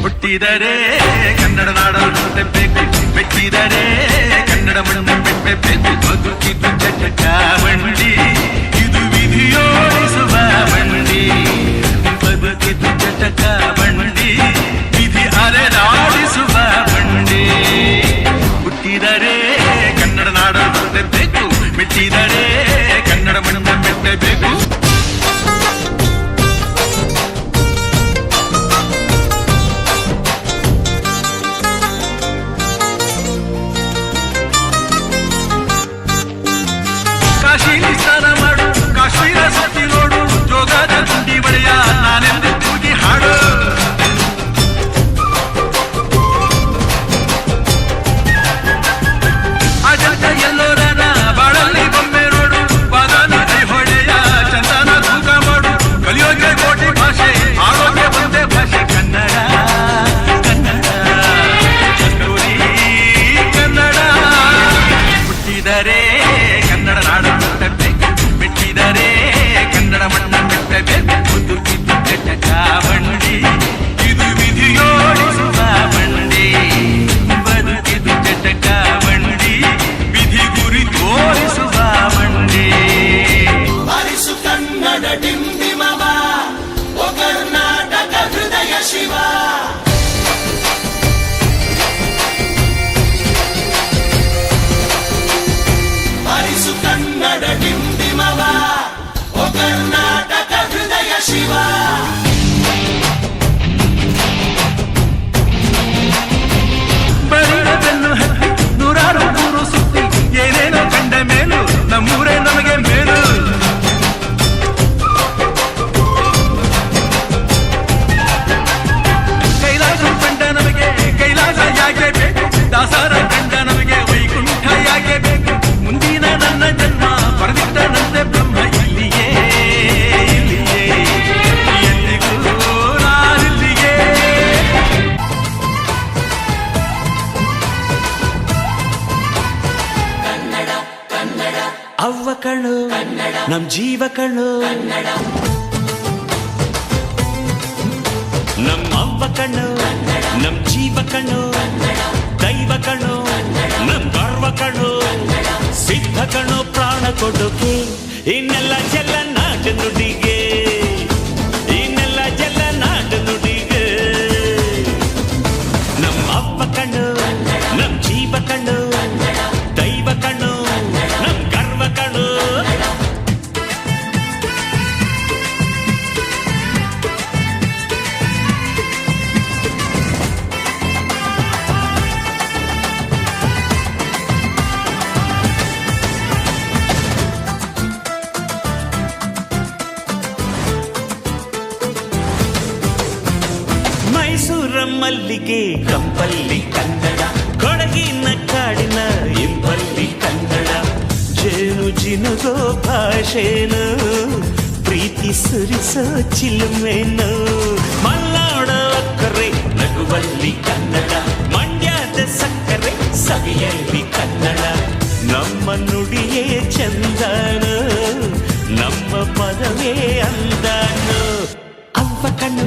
ಹುಟ್ಟಿದರೆ ಕನ್ನಡ ನಾಡಲು ಬೇಕು, ಮೆಟ್ಟಿದರೆ ಕನ್ನಡ ಮಣ್ಣು ಮೆಟ್ಟಬೇಕು. ಬದುಕಿದು ಚಟಕ ಬಂಡಿ, ಇದು ವಿಧಿಯೋಡಿಸುವ ಬಂಡಿ. ಬದುಕಿದು ಚಟಕ ಬಂಡಿ, ವಿಧಿ ಅಲೆದಾಡಿಸುವ ಬಂಡಿ. ಹುಟ್ಟಿದರೆ ಕನ್ನಡ ನಾಡಲು ಬೇಕು, ಮೆಟ್ಟಿದರೆ ಕನ್ನಡ ಮಣ್ಣು ಮೆಟ್ಟಬೇಕು. ಸ್ನಾನ ಮಾಡು, ಕಾಶ್ಮೀರ ಸುತ್ತಿ ನೋಡು, ಜೋಗದ ಗುಂಡಿ ಬಳಿಯ ನಾನೆಂದು ಕೂಗಿ ಹಾಡು. ಅಜಂತ ಎಲ್ಲೋರನ ಬಾಳಲ್ಲಿ ಬೊಮ್ಮೆ ನೋಡು, ಬಾದಾಮಿ ಹೊಳೆಯ ಚಂದನ ತೂಕ ಮಾಡು. ಕಲಿಯೋಗೆ ಕೋಟಿ ಭಾಷೆ, ಆರೋಗ್ಯ ಒಂದೇ ಭಾಷೆ ಕನ್ನಡ. ಕನ್ನಡ ಕಸ್ತೂರಿ ಕನ್ನಡ. ಹುಟ್ಟಿದರೆ ಕನ್ನಡ ನಾಡು ಮೆಟ್ಟಿದರೆ ಕನ್ನಡ ಮಣ್ಣ ಮೆಟ್ಟಬೇಕು. ಬದುಕಿದ್ದು ಚಟಕ ಬಂಡಿ, ಇದು ವಿಧಿಯೋಡಿಸುವ ಬಂಡಿ. ಬದುಕಿದ್ದು ಚಟಕ ಬಂಡಿ, ವಿಧಿ ಗುರಿ ತೋರಿಸುವ ಬಂಡಿ. ಹರಿಸು ಕನ್ನಡ ಡಿಂಡಿಮವ, ಓ ಕರ್ನಾಟಕ ಹೃದಯ ಶಿವ. ಹರಿಸು ಕನ್ನಡ ಡಿಂಡಿಮವ, ಓ ಕರ್ನಾಟಕ ಹೃದಯ ಶಿವ. ಬರೀ ಬೆನ್ನು ಹತ್ತಿ ನೂರಾರು ಊರು ಸುತ್ತಿ, ಏನೇನೋ ಕಂಡ ಮೇಲು ನಮ್ಮೂರೇ ನಮಗೆ ಮೇಲು. ಕೈಲಾಸ ಕಂಡ ನಮಗೆ ಕೈಲಾಸ ಯಾಕೆ ಬೇಕು, ದಾಸರ ಕಂಡ ನಮಗೆ ವೈಕುಂಠ ಯಾಕೆ ಬೇಕು. ಮುಂದಿನ ನನ್ನ ಜನ್ಮ ಬರೆದಿಟ್ಟನಂತೆ ಬ್ರಹ್ಮ ಇಲ್ಲಿಯೇ ಇಲ್ಲಿಯೇ, ಎಂದಿಗೂ ನಾನಿಲ್ಲಿಯೇ. ಕನ್ನಡ ಕನ್ನಡ ಅವ್ವ ಕಣ್ಣು ನಮ್ ಜೀವ ಕಣ್ಣು, ನಮ್ಮ ಅವ್ವ ಕಣ್ಣು ನಮ್ ಜೀವ ಕಣ್ಣು. ದೈವ ಕಣ್ಣು ನಮ್ ಗರ್ವ ಕಣ್ಣು, ಸಿದ್ಧ ಕಣ್ಣು ಪ್ರಾಣ ಕೊಡೋಕೆ. ಇನ್ನೆಲ್ಲ ಜಲ ನಾಡು ನುಡಿಗೆ, ಇನ್ನೆಲ್ಲ ಜಲ ನಾಡು ನುಡಿಗೆ. ನಮ್ಮ ಅವ್ವ ಕಣ್ಣು ನಮ್ ಜೀವ ಕಣ್ಣು, ದೈವ ಕಣ್ಣು ನಮ್ ಗರ್ವ ಕಣ್ಣು. ಮೈಸೂರ ಮಲ್ಲಿಗೆ ಕಂಪಲ್ಲಿ ಕನ್ನಡ, ಕೊಡಗಿನ ಕಾಡಿನ ಇಂಪಲ್ಲಿ ಕನ್ನಡ. ಜೇನು ಜಿನುಗೋ ಭಾಷೆನು, ಪ್ರೀತಿ ಸುರಿಸೋ ಚಿಲುಮೆನು. ಮಲ್ನಾಡೋ ಅಕ್ಕರೆ ನಗುವಲ್ಲಿ ಕನ್ನಡ, ಮಂಡ್ಯದ ಸಕ್ಕರೆ ಸವಿಯಲ್ಲಿ ಕನ್ನಡ. ನಮ್ಮ ನುಡಿಯೇ ಚಂದನು, ನಮ್ಮ ಪದವೇ ಅಂದನು. ಅವ್ವ ಕಣ್ಣು